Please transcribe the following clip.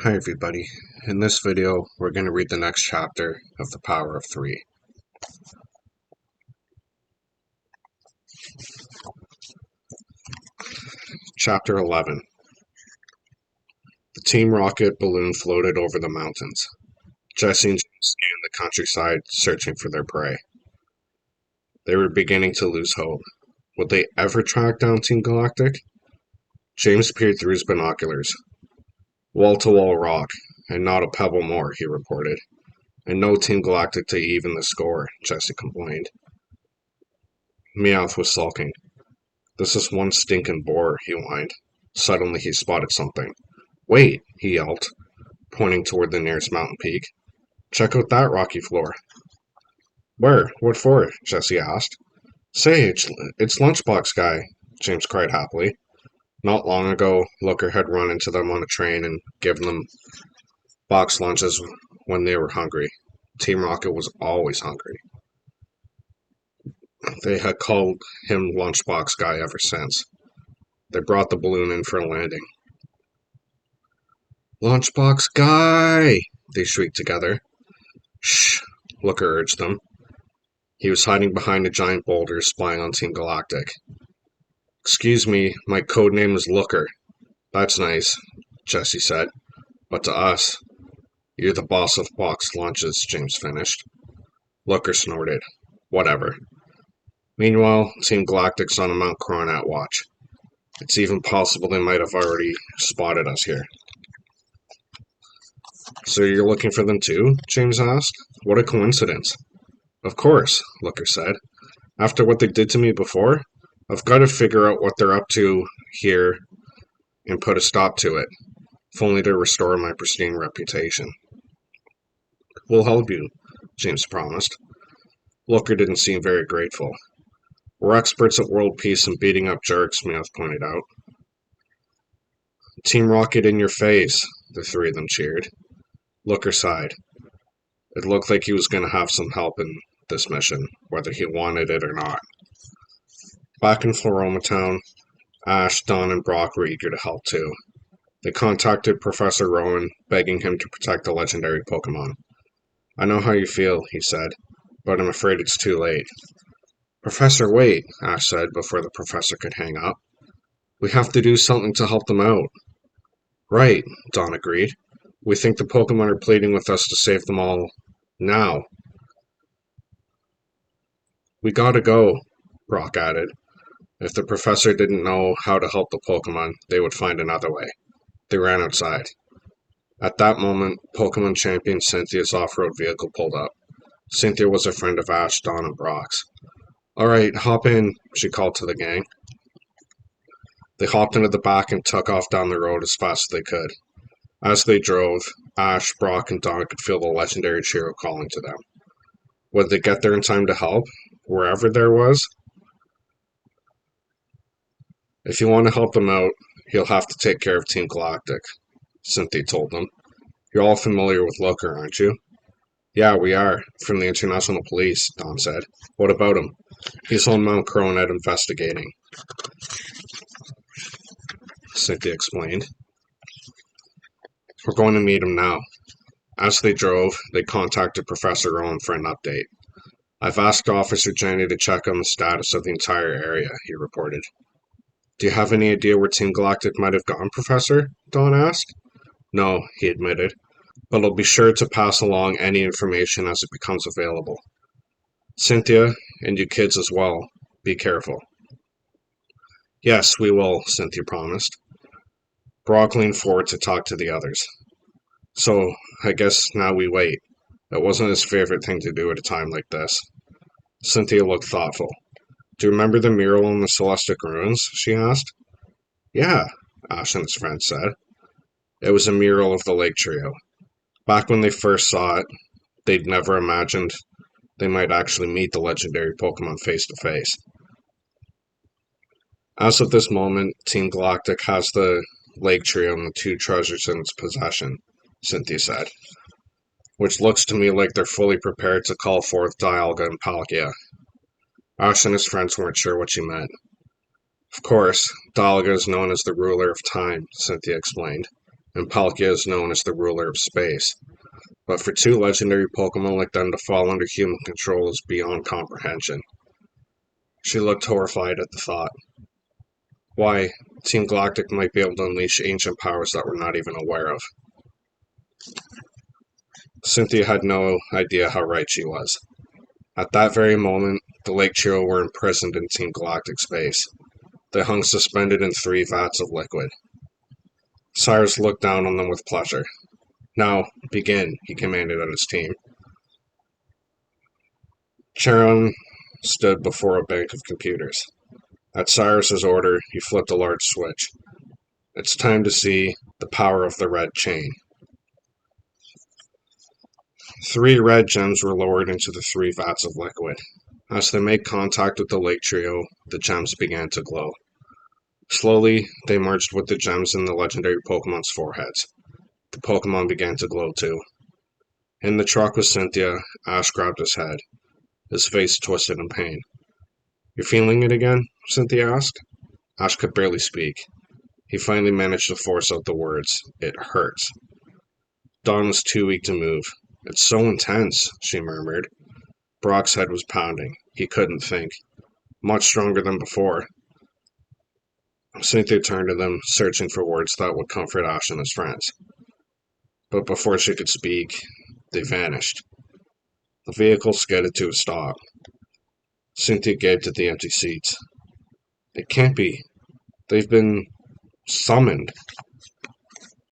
Hi everybody. In this video, we're going to read the next chapter of The Power of Three. Chapter 11. The Team Rocket balloon floated over the mountains. Jesse and James scanned the countryside, searching for their prey. They were beginning to lose hope. Would they ever track down Team Galactic? James peered through his binoculars. Wall-to-wall rock, and not a pebble more, he reported. And no Team Galactic to even the score, Jesse complained. Meowth was sulking. This is one stinking bore, he whined. Suddenly he spotted something. Wait, he yelled, pointing toward the nearest mountain peak. Check out that rocky floor. Where? What for? Jesse asked. Say, it's Lunchbox Guy, James cried happily. Not long ago, Looker had run into them on a train and given them box lunches when they were hungry. Team Rocket was always hungry. They had called him Lunchbox Guy ever since. They brought the balloon in for a landing. Lunchbox Guy! They shrieked together. Shh, Looker urged them. He was hiding behind a giant boulder, spying on Team Galactic. Excuse me, my code name is Looker. That's nice, Jesse said. But to us, you're the boss of boxed lunches, James finished. Looker snorted. Whatever. Meanwhile, Team Galactic's on a Mount Coronet watch. It's even possible they might have already spotted us here. So you're looking for them too? James asked. What a coincidence. Of course, Looker said. After what they did to me before, I've got to figure out what they're up to here and put a stop to it, if only to restore my pristine reputation. We'll help you, James promised. Looker didn't seem very grateful. We're experts at world peace and beating up jerks, Meowth pointed out. Team Rocket in your face, the three of them cheered. Looker sighed. It looked like he was going to have some help in this mission, whether he wanted it or not. Back in Floroma Town, Ash, Dawn, and Brock were eager to help too. They contacted Professor Rowan, begging him to protect the legendary Pokemon. I know how you feel, he said, but I'm afraid it's too late. Professor, wait, Ash said before the professor could hang up. We have to do something to help them out. Right, Dawn agreed. We think the Pokemon are pleading with us to save them all now. We gotta go, Brock added. If the professor didn't know how to help the Pokemon, they would find another way. They ran outside. At that moment, Pokemon champion Cynthia's off-road vehicle pulled up. Cynthia was a friend of Ash, Dawn, and Brock's. All right, hop in, she called to the gang. They hopped into the back and took off down the road as fast as they could. As they drove, Ash, Brock, and Dawn could feel the legendary trio calling to them. Would they get there in time to help, wherever there was? If you want to help them out, you'll have to take care of Team Galactic, Cynthia told them. You're all familiar with Looker, aren't you? Yeah, we are, from the International Police, Dawn said. What about him? He's on Mount Coronet investigating, Cynthia explained. We're going to meet him now. As they drove, they contacted Professor Rowan for an update. I've asked Officer Jenny to check on the status of the entire area, he reported. Do you have any idea where Team Galactic might have gone, Professor? Dawn asked. No, he admitted, but I'll be sure to pass along any information as it becomes available. Cynthia, and you kids as well, be careful. Yes, we will, Cynthia promised. Brock leaned forward to talk to the others. So, I guess now we wait. It wasn't his favorite thing to do at a time like this. Cynthia looked thoughtful. Do you remember the mural in the Celestic Ruins? She asked. Yeah, Ash and his friend said. It was a mural of the Lake Trio. Back when they first saw it, they'd never imagined they might actually meet the legendary Pokemon face to face. As of this moment, Team Galactic has the Lake Trio and the two treasures in its possession, Cynthia said, which looks to me like they're fully prepared to call forth Dialga and Palkia. Ash and his friends weren't sure what she meant. Of course, Dialga is known as the ruler of time, Cynthia explained. and Palkia is known as the ruler of space. But for two legendary Pokemon like them to fall under human control is beyond comprehension. She looked horrified at the thought. Why, Team Galactic might be able to unleash ancient powers that we're not even aware of. Cynthia had no idea how right she was. At that very moment, the Lake Trio were imprisoned in Team Galactic space. They hung suspended in 3 vats of liquid. Cyrus looked down on them with pleasure. Now, begin, he commanded at his team. Charon stood before a bank of computers. At Cyrus's order, he flipped a large switch. It's time to see the power of the red chain. 3 red gems were lowered into the 3 vats of liquid. As they made contact with the Lake Trio, the gems began to glow. Slowly, they merged with the gems in the legendary Pokemon's foreheads. The Pokemon began to glow too. In the truck with Cynthia, Ash grabbed his head. His face twisted in pain. "You're feeling it again?" Cynthia asked. Ash could barely speak. He finally managed to force out the words, "It hurts." Dawn was too weak to move. "It's so intense," she murmured. Brock's head was pounding. He couldn't think. Much stronger than before. Cynthia turned to them, searching for words that would comfort Ash and his friends. But before she could speak, they vanished. The vehicle skidded to a stop. Cynthia gaped at the empty seats. "It can't be. They've been summoned."